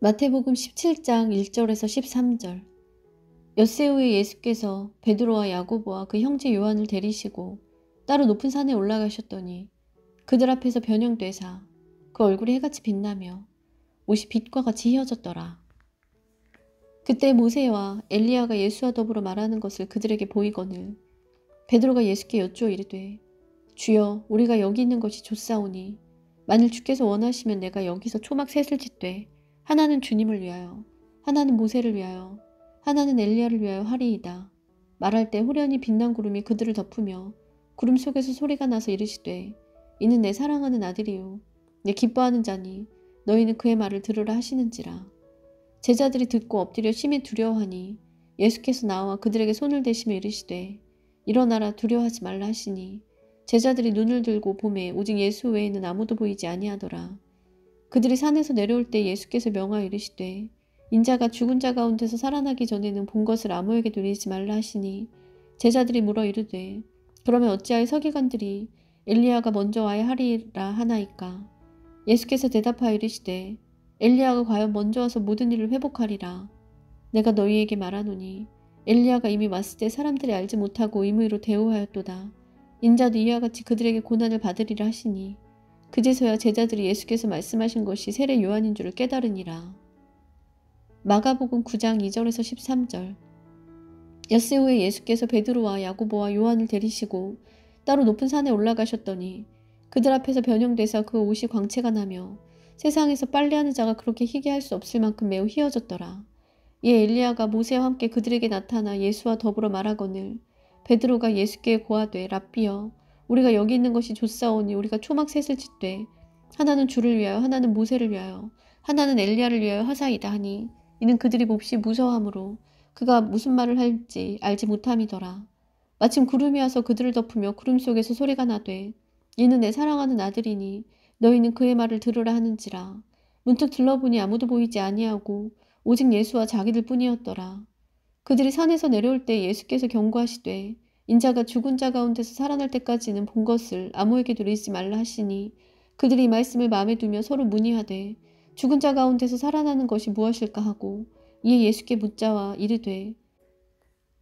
마태복음 17장 1절에서 13절. 엿새 후에 예수께서 베드로와 야고보와 그 형제 요한을 데리시고 따로 높은 산에 올라가셨더니 그들 앞에서 변형되사 그 얼굴이 해같이 빛나며 옷이 빛과 같이 휘어졌더라. 그때 모세와 엘리야가 예수와 더불어 말하는 것을 그들에게 보이거늘 베드로가 예수께 여쭈어 이르되 주여, 우리가 여기 있는 것이 좋사오니 만일 주께서 원하시면 내가 여기서 초막 셋을 짓되 하나는 주님을 위하여, 하나는 모세를 위하여, 하나는 엘리야를 위하여 하리이다. 말할 때 호련히 빛난 구름이 그들을 덮으며 구름 속에서 소리가 나서 이르시되 이는 내 사랑하는 아들이요 내 기뻐하는 자니 너희는 그의 말을 들으라 하시는지라. 제자들이 듣고 엎드려 심히 두려워하니 예수께서 나와 그들에게 손을 대시며 이르시되 일어나라, 두려워하지 말라 하시니 제자들이 눈을 들고 보매 오직 예수 외에는 아무도 보이지 아니하더라. 그들이 산에서 내려올 때 예수께서 명하여 이르시되 인자가 죽은 자 가운데서 살아나기 전에는 본 것을 아무에게도 이르지 말라 하시니 제자들이 물어 이르되 그러면 어찌하여 서기관들이 엘리야가 먼저 와야 하리라 하나이까. 예수께서 대답하여 이르시되 엘리야가 과연 먼저 와서 모든 일을 회복하리라. 내가 너희에게 말하노니 엘리야가 이미 왔을 때 사람들이 알지 못하고 의무로 대우하였도다. 인자도 이와 같이 그들에게 고난을 받으리라 하시니 그제서야 제자들이 예수께서 말씀하신 것이 세례 요한인 줄을 깨달으니라. 마가복음 9장 2절에서 13절. 엿새 후에 예수께서 베드로와 야고보와 요한을 데리시고 따로 높은 산에 올라가셨더니 그들 앞에서 변형되사 그 옷이 광채가 나며 세상에서 빨래하는 자가 그렇게 희게 할 수 없을 만큼 매우 휘어졌더라. 이에 엘리야가 모세와 함께 그들에게 나타나 예수와 더불어 말하거늘 베드로가 예수께 고하되 랍비여, 우리가 여기 있는 것이 좋사오니 우리가 초막 셋을 짓되 하나는 주를 위하여, 하나는 모세를 위하여, 하나는 엘리야를 위하여 하사이다 하니 이는 그들이 몹시 무서워하므로 그가 무슨 말을 할지 알지 못함이더라. 마침 구름이 와서 그들을 덮으며 구름 속에서 소리가 나되 이는 내 사랑하는 아들이니 너희는 그의 말을 들으라 하는지라. 문득 들러보니 아무도 보이지 아니하고 오직 예수와 자기들 뿐이었더라. 그들이 산에서 내려올 때 예수께서 경고하시되 인자가 죽은 자 가운데서 살아날 때까지는 본 것을 아무에게도 이르지 말라 하시니 그들이 이 말씀을 마음에 두며 서로 문의하되 죽은 자 가운데서 살아나는 것이 무엇일까 하고 이에 예수께 묻자와 이르되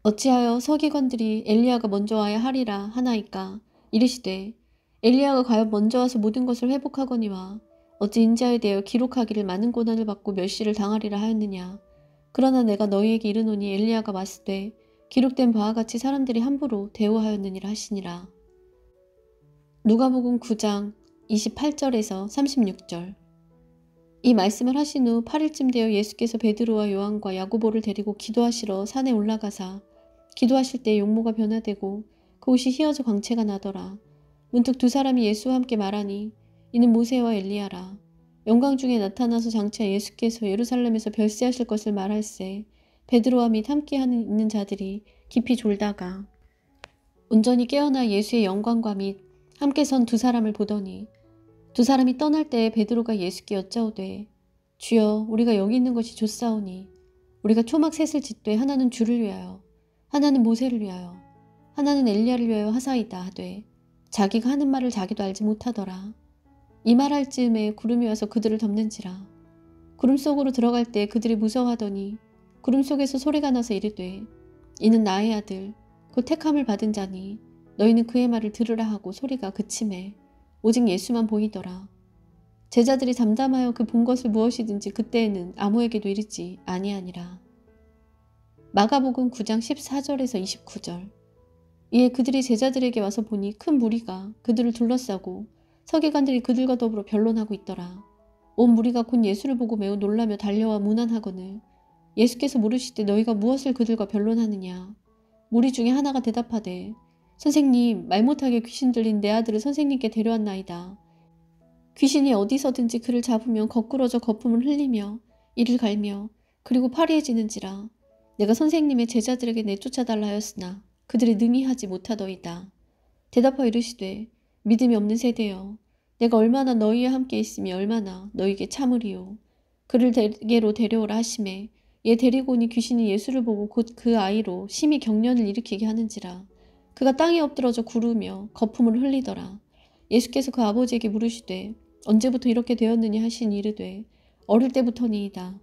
어찌하여 서기관들이 엘리야가 먼저 와야 하리라 하나이까. 이르시되 엘리야가 과연 먼저 와서 모든 것을 회복하거니와 어찌 인자에 대하여 기록하기를 많은 고난을 받고 멸시를 당하리라 하였느냐. 그러나 내가 너희에게 이르노니 엘리야가 왔을 때 기록된 바와 같이 사람들이 함부로 대우하였느니라 하시니라. 누가복음 9장 28절에서 36절. 이 말씀을 하신 후 8일쯤 되어 예수께서 베드로와 요한과 야고보를 데리고 기도하시러 산에 올라가사 기도하실 때 용모가 변화되고 그 옷이 휘어져 광채가 나더라. 문득 두 사람이 예수와 함께 말하니 이는 모세와 엘리야라. 영광 중에 나타나서 장차 예수께서 예루살렘에서 별세하실 것을 말할세 베드로와 및 함께 있는 자들이 깊이 졸다가 온전히 깨어나 예수의 영광과 및 함께 선 두 사람을 보더니 두 사람이 떠날 때에 베드로가 예수께 여짜오되 주여, 우리가 여기 있는 것이 좋사오니 우리가 초막 셋을 짓되 하나는 주를 위하여, 하나는 모세를 위하여, 하나는 엘리야를 위하여 하사이다 하되 자기가 하는 말을 자기도 알지 못하더라. 이 말할 즈음에 구름이 와서 그들을 덮는지라. 구름 속으로 들어갈 때 그들이 무서워하더니 구름 속에서 소리가 나서 이르되 이는 나의 아들 곧 택함을 받은 자니 너희는 그의 말을 들으라 하고 소리가 그치매 오직 예수만 보이더라. 제자들이 잠잠하여 그 본 것을 무엇이든지 그때에는 아무에게도 이르지 아니하니라. 마가복음 9장 14절에서 29절. 이에 그들이 제자들에게 와서 보니 큰 무리가 그들을 둘러싸고 서기관들이 그들과 더불어 변론하고 있더라. 온 무리가 곧 예수를 보고 매우 놀라며 달려와 문안하거늘 예수께서 물으시되 너희가 무엇을 그들과 변론하느냐. 무리 중에 하나가 대답하되 선생님, 말 못하게 귀신 들린 내 아들을 선생님께 데려왔나이다. 귀신이 어디서든지 그를 잡으면 거꾸러져 거품을 흘리며 이를 갈며 그리고 파리해지는지라. 내가 선생님의 제자들에게 내쫓아달라 하였으나 그들이 능히 하지 못하더이다. 대답하여 이르시되 믿음이 없는 세대여, 내가 얼마나 너희와 함께 있으며 얼마나 너희에게 참으리요. 그를 내게로 데려오라 하시매 얘 데리고 오니 귀신이 예수를 보고 곧 그 아이로 심히 경련을 일으키게 하는지라. 그가 땅에 엎드러져 구르며 거품을 흘리더라. 예수께서 그 아버지에게 물으시되 언제부터 이렇게 되었느냐 하시니 이르되 어릴 때부터니이다.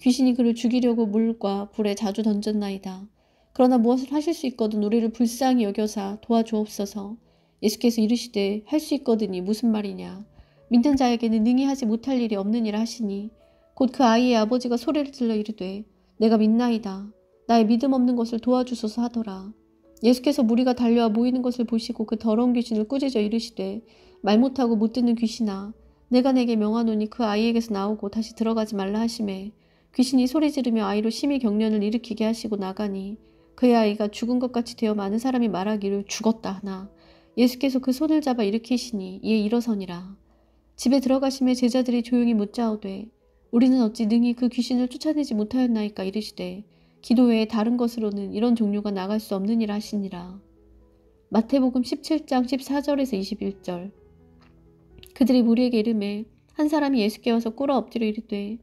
귀신이 그를 죽이려고 물과 불에 자주 던졌나이다. 그러나 무엇을 하실 수 있거든 우리를 불쌍히 여겨사 도와주옵소서. 예수께서 이르시되 할 수 있거든이 무슨 말이냐. 믿는 자에게는 능히 하지 못할 일이 없느니라 하시니 곧 그 아이의 아버지가 소리를 질러 이르되 내가 믿나이다. 나의 믿음 없는 것을 도와주소서 하더라. 예수께서 무리가 달려와 모이는 것을 보시고 그 더러운 귀신을 꾸짖어 이르시되 말 못하고 못 듣는 귀신아 내가 내게 명하노니 그 아이에게서 나오고 다시 들어가지 말라 하시매 귀신이 소리 지르며 아이로 심히 경련을 일으키게 하시고 나가니 그의 아이가 죽은 것 같이 되어 많은 사람이 말하기를 죽었다 하나 예수께서 그 손을 잡아 일으키시니 이에 일어서니라. 집에 들어가심에 제자들이 조용히 묻자오되 우리는 어찌 능히 그 귀신을 쫓아내지 못하였나이까 이르시되 기도 외에 다른 것으로는 이런 종류가 나갈 수 없느니라 하시니라. 마태복음 17장 14절에서 21절. 그들이 무리에게 이르매 한 사람이 예수께 와서 꿇어 엎드려 이르되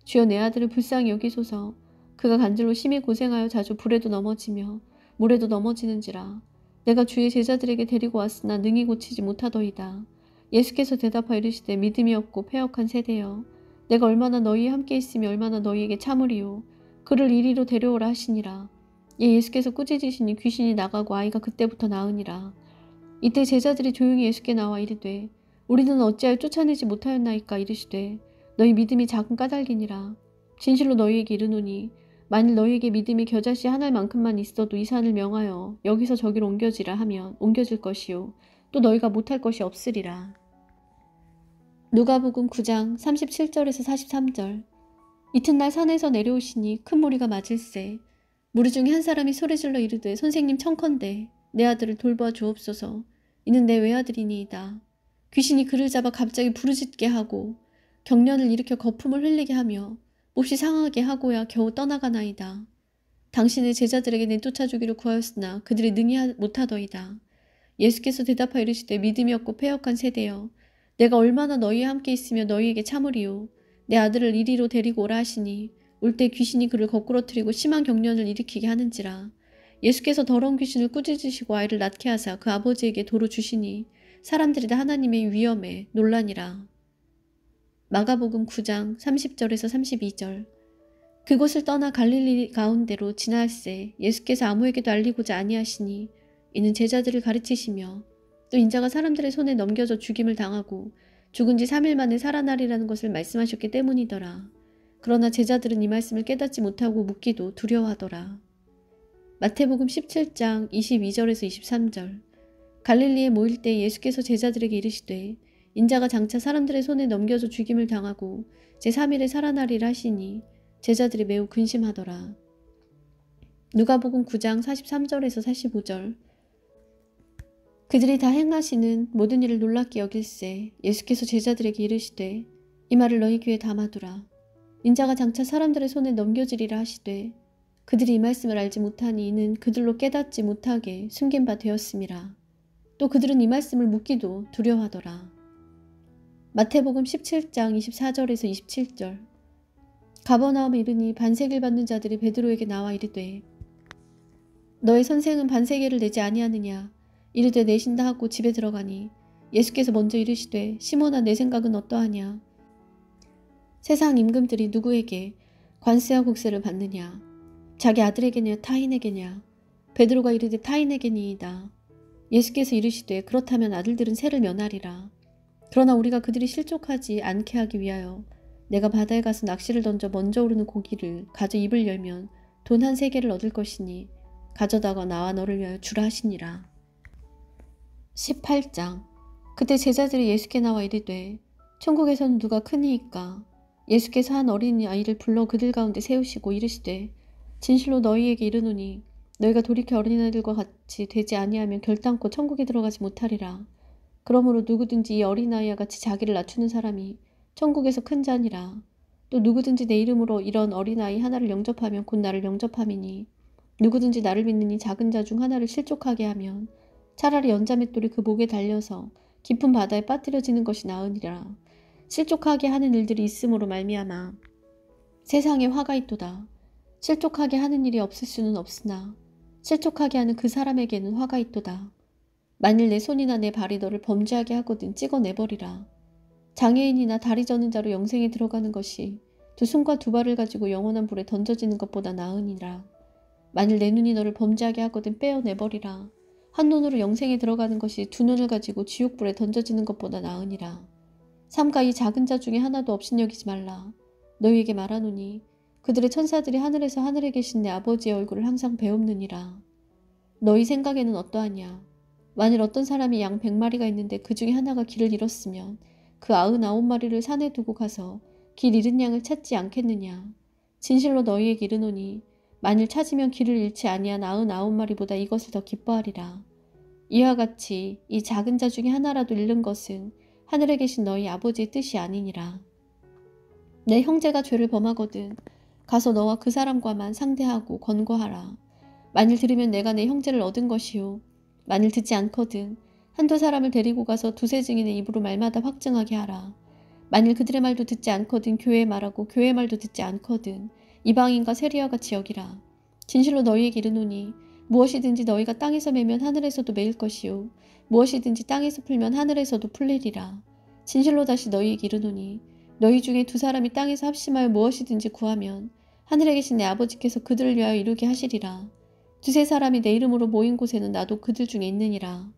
주여 내 아들을 불쌍히 여기소서. 그가 간질로 심히 고생하여 자주 불에도 넘어지며 물에도 넘어지는지라. 내가 주의 제자들에게 데리고 왔으나 능히 고치지 못하더이다. 예수께서 대답하여 이르시되 믿음이 없고 패역한 세대여 내가 얼마나 너희와 함께 있으며 얼마나 너희에게 참으리요. 그를 이리로 데려오라 하시니라. 예수께서 꾸짖으시니 귀신이 나가고 아이가 그때부터 나으니라. 이때 제자들이 조용히 예수께 나와 이르되 우리는 어찌하여 쫓아내지 못하였나이까 이르시되 너희 믿음이 작은 까닭이니라. 진실로 너희에게 이르노니 만일 너희에게 믿음이 겨자씨 한 알만큼만 있어도 이 산을 명하여 여기서 저기로 옮겨지라 하면 옮겨질 것이요 또 너희가 못할 것이 없으리라. 누가복음 9장 37절에서 43절. 이튿날 산에서 내려오시니 큰 무리가 맞을세. 무리 중에 한 사람이 소리질러 이르되 선생님 청컨대 내 아들을 돌보아 주옵소서. 이는 내 외아들이니이다. 귀신이 그를 잡아 갑자기 부르짖게 하고 경련을 일으켜 거품을 흘리게 하며 몹시 상하게 하고야 겨우 떠나가나이다. 당신의 제자들에게 내쫓아 주기를 구하였으나 그들이 능히 못하더이다. 예수께서 대답하여 이르시되 믿음이 없고 패역한 세대여 내가 얼마나 너희와 함께 있으며 너희에게 참으리요. 내 아들을 이리로 데리고 오라 하시니 올 때 귀신이 그를 거꾸러뜨리고 심한 경련을 일으키게 하는지라. 예수께서 더러운 귀신을 꾸짖으시고 아이를 낳게 하사 그 아버지에게 도로 주시니 사람들이 다 하나님의 위엄에 놀라니라. 마가복음 9장 30절에서 32절. 그곳을 떠나 갈릴리 가운데로 지나갈새 예수께서 아무에게도 알리고자 아니하시니 이는 제자들을 가르치시며 또 인자가 사람들의 손에 넘겨져 죽임을 당하고 죽은 지 3일 만에 살아나리라는 것을 말씀하셨기 때문이더라. 그러나 제자들은 이 말씀을 깨닫지 못하고 묻기도 두려워하더라. 마태복음 17장 22절에서 23절. 갈릴리에 모일 때 예수께서 제자들에게 이르시되 인자가 장차 사람들의 손에 넘겨져 죽임을 당하고 제3일에 살아나리라 하시니 제자들이 매우 근심하더라. 누가복음 9장 43절에서 45절. 그들이 다 행하시는 모든 일을 놀랍게 여길새 예수께서 제자들에게 이르시되 이 말을 너희 귀에 담아두라. 인자가 장차 사람들의 손에 넘겨지리라 하시되 그들이 이 말씀을 알지 못하니 이는 그들로 깨닫지 못하게 숨긴 바 되었음이라. 또 그들은 이 말씀을 묻기도 두려워하더라. 마태복음 17장 24절에서 27절. 가버나움에 이르니 반세기를 받는 자들이 베드로에게 나와 이르되 너의 선생은 반세계를 내지 아니하느냐. 이르되 내신다 하고 집에 들어가니 예수께서 먼저 이르시되 시몬아 내 생각은 어떠하냐. 세상 임금들이 누구에게 관세와 국세를 받느냐. 자기 아들에게냐 타인에게냐. 베드로가 이르되 타인에게니이다. 예수께서 이르시되 그렇다면 아들들은 세를 면하리라. 그러나 우리가 그들이 실족하지 않게 하기 위하여 내가 바다에 가서 낚시를 던져 먼저 오르는 고기를 가져 입을 열면 돈 한 세개를 얻을 것이니 가져다가 나와 너를 위하여 주라 하시니라. 18장. 그때 제자들이 예수께 나와 이르되 천국에서는 누가 크니이까. 예수께서 한 어린 아이를 불러 그들 가운데 세우시고 이르시되 진실로 너희에게 이르노니 너희가 돌이켜 어린아이들과 같이 되지 아니하면 결단코 천국에 들어가지 못하리라. 그러므로 누구든지 이 어린아이와 같이 자기를 낮추는 사람이 천국에서 큰 자니라. 또 누구든지 내 이름으로 이런 어린아이 하나를 영접하면 곧 나를 영접함이니 누구든지 나를 믿는 이 작은 자 중 하나를 실족하게 하면 차라리 연자맷돌이 그 목에 달려서 깊은 바다에 빠뜨려지는 것이 나으니라. 실족하게 하는 일들이 있음으로 말미암아 세상에 화가 있도다. 실족하게 하는 일이 없을 수는 없으나 실족하게 하는 그 사람에게는 화가 있도다. 만일 내 손이나 내 발이 너를 범죄하게 하거든 찍어내버리라. 장애인이나 다리 저는 자로 영생에 들어가는 것이 두 손과 두 발을 가지고 영원한 불에 던져지는 것보다 나으니라. 만일 내 눈이 너를 범죄하게 하거든 빼어내버리라. 한 눈으로 영생에 들어가는 것이 두 눈을 가지고 지옥불에 던져지는 것보다 나으니라. 삼가 이 작은 자 중에 하나도 없인 여기지 말라. 너희에게 말하노니 그들의 천사들이 하늘에서 하늘에 계신 내 아버지의 얼굴을 항상 배옵느니라. 너희 생각에는 어떠하냐? 만일 어떤 사람이 양 100마리가 있는데 그 중에 하나가 길을 잃었으면 그 99마리를 산에 두고 가서 길 잃은 양을 찾지 않겠느냐? 진실로 너희에게 이르노니 만일 찾으면 길을 잃지 아니한 99마리보다 이것을 더 기뻐하리라. 이와 같이 이 작은 자 중에 하나라도 잃는 것은 하늘에 계신 너희 아버지의 뜻이 아니니라. 내 형제가 죄를 범하거든 가서 너와 그 사람과만 상대하고 권고하라. 만일 들으면 내가 내 형제를 얻은 것이요. 만일 듣지 않거든 한두 사람을 데리고 가서 두세 증인의 입으로 말마다 확증하게 하라. 만일 그들의 말도 듣지 않거든 교회의 말하고 교회의 말도 듣지 않거든 이방인과 세리와 같이 여기라. 진실로 너희에게 이르노니 무엇이든지 너희가 땅에서 매면 하늘에서도 매일 것이요 무엇이든지 땅에서 풀면 하늘에서도 풀리리라. 진실로 다시 너희에게 이르노니 너희 중에 두 사람이 땅에서 합심하여 무엇이든지 구하면 하늘에 계신 내 아버지께서 그들을 위하여 이루게 하시리라. 두세 사람이 내 이름으로 모인 곳에는 나도 그들 중에 있느니라.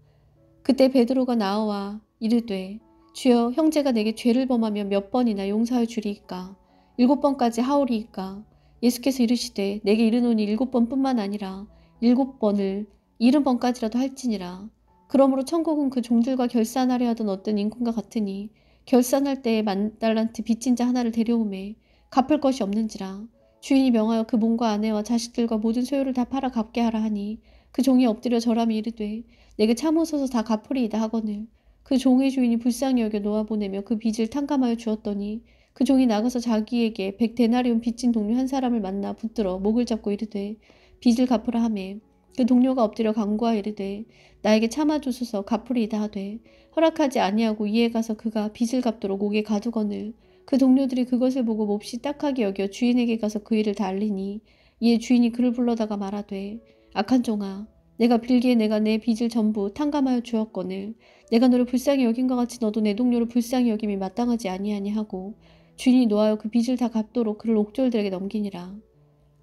그때 베드로가 나와 이르되 주여 형제가 내게 죄를 범하면 몇 번이나 용서하여 주리이까? 7번까지 하오리이까? 예수께서 이르시되 내게 이르노니 7번뿐만 아니라 7번을 70번까지라도 할지니라. 그러므로 천국은 그 종들과 결산하려 하던 어떤 인군과 같으니 결산할 때에 10,000달란트 빚진 자 하나를 데려오매 갚을 것이 없는지라. 주인이 명하여 그 몸과 아내와 자식들과 모든 소유를 다 팔아 갚게 하라 하니 그 종이 엎드려 절하며 이르되 내게 참으소서 다 갚으리이다 하거늘 그 종의 주인이 불쌍히 여겨 놓아보내며 그 빚을 탕감하여 주었더니 그 종이 나가서 자기에게 100데나리온 빚진 동료 한 사람을 만나 붙들어 목을 잡고 이르되 빚을 갚으라 하매 그 동료가 엎드려 간구하여 이르되 나에게 참아주소서 갚으리이다 하되 허락하지 아니하고 이에 가서 그가 빚을 갚도록 옥에 가두거늘 그 동료들이 그것을 보고 몹시 딱하게 여겨 주인에게 가서 그 일을 다 알리니 이에 주인이 그를 불러다가 말하되 악한 종아 내가 빌기에 내가 내 빚을 전부 탕감하여 주었거늘 내가 너를 불쌍히 여긴 것 같이 너도 내 동료를 불쌍히 여김이 마땅하지 아니하니 하고 주인이 노하여 그 빚을 다 갚도록 그를 옥졸들에게 넘기니라.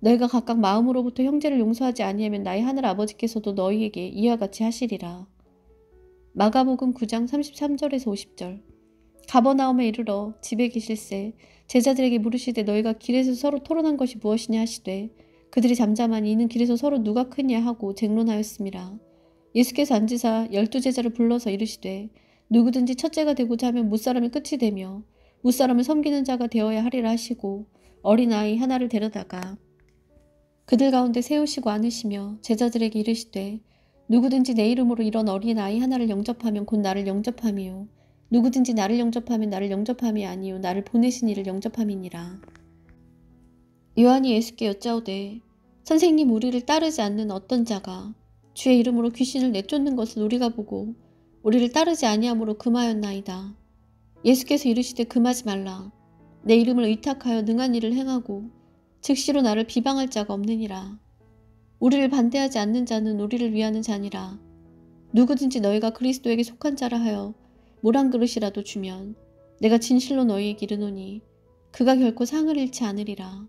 너희가 각각 마음으로부터 형제를 용서하지 아니하면 나의 하늘 아버지께서도 너희에게 이와 같이 하시리라. 마가복음 9장 33절에서 50절. 가버나움에 이르러 집에 계실새 제자들에게 물으시되 너희가 길에서 서로 토론한 것이 무엇이냐 하시되 그들이 잠잠하니 이는 길에서 서로 누가 크냐 하고 쟁론하였습니다. 예수께서 앉으사 12제자를 불러서 이르시되 누구든지 첫째가 되고자 하면 무사람이 끝이 되며 무사람을 섬기는 자가 되어야 하리라 하시고 어린아이 하나를 데려다가 그들 가운데 세우시고 안으시며 제자들에게 이르시되 누구든지 내 이름으로 이런 어린아이 하나를 영접하면 곧 나를 영접함이요 누구든지 나를 영접하면 나를 영접함이 아니요 나를 보내신 이를 영접함이니라. 요한이 예수께 여짜오되 선생님 우리를 따르지 않는 어떤 자가 주의 이름으로 귀신을 내쫓는 것을 우리가 보고 우리를 따르지 아니함으로 금하였나이다. 예수께서 이르시되 금하지 말라. 내 이름을 의탁하여 능한 일을 행하고 즉시로 나를 비방할 자가 없느니라. 우리를 반대하지 않는 자는 우리를 위하는 자니라. 누구든지 너희가 그리스도에게 속한 자라 하여 물 한 그릇이라도 주면 내가 진실로 너희에게 이르노니 그가 결코 상을 잃지 않으리라.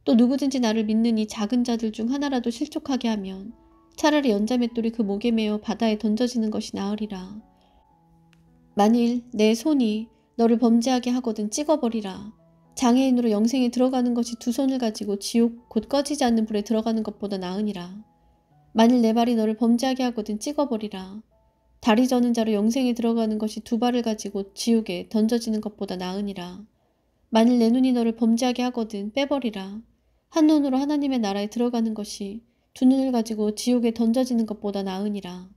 또 누구든지 나를 믿는 이 작은 자들 중 하나라도 실족하게 하면 차라리 연자맷돌이 그 목에 매어 바다에 던져지는 것이 나으리라. 만일 내 손이 너를 범죄하게 하거든 찍어버리라. 장애인으로 영생에 들어가는 것이 두 손을 가지고 지옥 곧 꺼지지 않는 불에 들어가는 것보다 나으니라. 만일 내 발이 너를 범죄하게 하거든 찍어버리라. 다리 저는 자로 영생에 들어가는 것이 두 발을 가지고 지옥에 던져지는 것보다 나으니라. 만일 내 눈이 너를 범죄하게 하거든 빼버리라. 한 눈으로 하나님의 나라에 들어가는 것이 두 눈을 가지고 지옥에 던져지는 것보다 나으니라.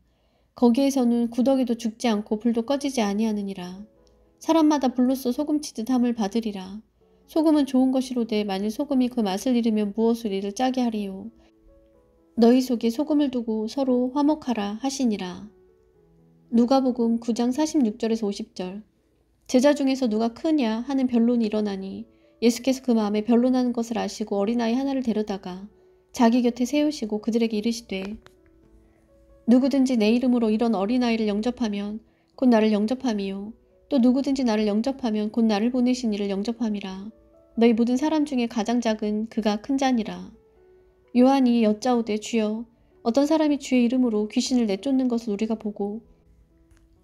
거기에서는 구더기도 죽지 않고 불도 꺼지지 아니하느니라. 사람마다 불로써 소금치듯 함을 받으리라. 소금은 좋은 것이로되 만일 소금이 그 맛을 잃으면 무엇을 이를 짜게 하리요. 너희 속에 소금을 두고 서로 화목하라 하시니라. 누가복음 9장 46절에서 50절. 제자 중에서 누가 크냐 하는 변론이 일어나니 예수께서 그 마음에 변론하는 것을 아시고 어린아이 하나를 데려다가 자기 곁에 세우시고 그들에게 이르시되 누구든지 내 이름으로 이런 어린아이를 영접하면 곧 나를 영접함이요 또 누구든지 나를 영접하면 곧 나를 보내신 이를 영접함이라. 너희 모든 사람 중에 가장 작은 그가 큰 자니라. 요한이 여짜오되 주여 어떤 사람이 주의 이름으로 귀신을 내쫓는 것을 우리가 보고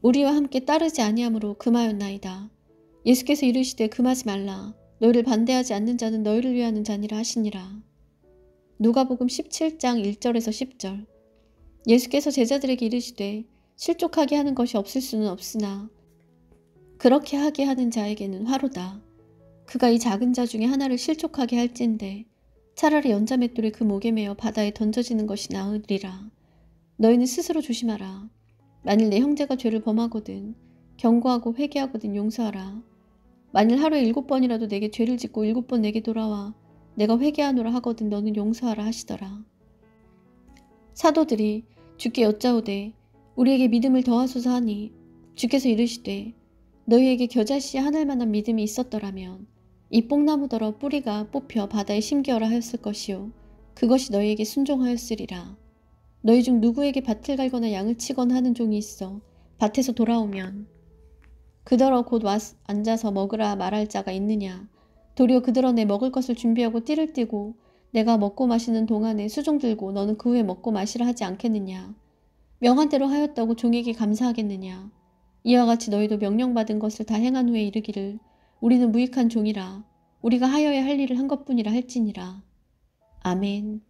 우리와 함께 따르지 아니하므로 금하였나이다. 예수께서 이르시되 금하지 말라. 너희를 반대하지 않는 자는 너희를 위하는 자니라 하시니라. 누가복음 17장 1절에서 10절. 예수께서 제자들에게 이르시되 실족하게 하는 것이 없을 수는 없으나 그렇게 하게 하는 자에게는 화로다. 그가 이 작은 자 중에 하나를 실족하게 할진대 차라리 연자맷돌이 그 목에 매어 바다에 던져지는 것이 나으리라. 너희는 스스로 조심하라. 만일 내 형제가 죄를 범하거든 경고하고 회개하거든 용서하라. 만일 하루에 7번이라도 내게 죄를 짓고 7번 내게 돌아와 내가 회개하노라 하거든 너는 용서하라 하시더라. 사도들이 주께 여짜오되 우리에게 믿음을 더하소서 하니 주께서 이르시되 너희에게 겨자씨 한 알만한 믿음이 있었더라면 이 뽕나무더러 뿌리가 뽑혀 바다에 심겨라 하였을 것이요 그것이 너희에게 순종하였으리라. 너희 중 누구에게 밭을 갈거나 양을 치거나 하는 종이 있어 밭에서 돌아오면 그더러 곧 앉아서 먹으라 말할 자가 있느냐. 도리어 그더러 내 먹을 것을 준비하고 띠를 띠고 내가 먹고 마시는 동안에 수종 들고 너는 그 후에 먹고 마시라 하지 않겠느냐. 명한 대로 하였다고 종에게 감사하겠느냐. 이와 같이 너희도 명령받은 것을 다 행한 후에 이르기를 우리는 무익한 종이라 우리가 하여야 할 일을 한 것뿐이라 할지니라. 아멘.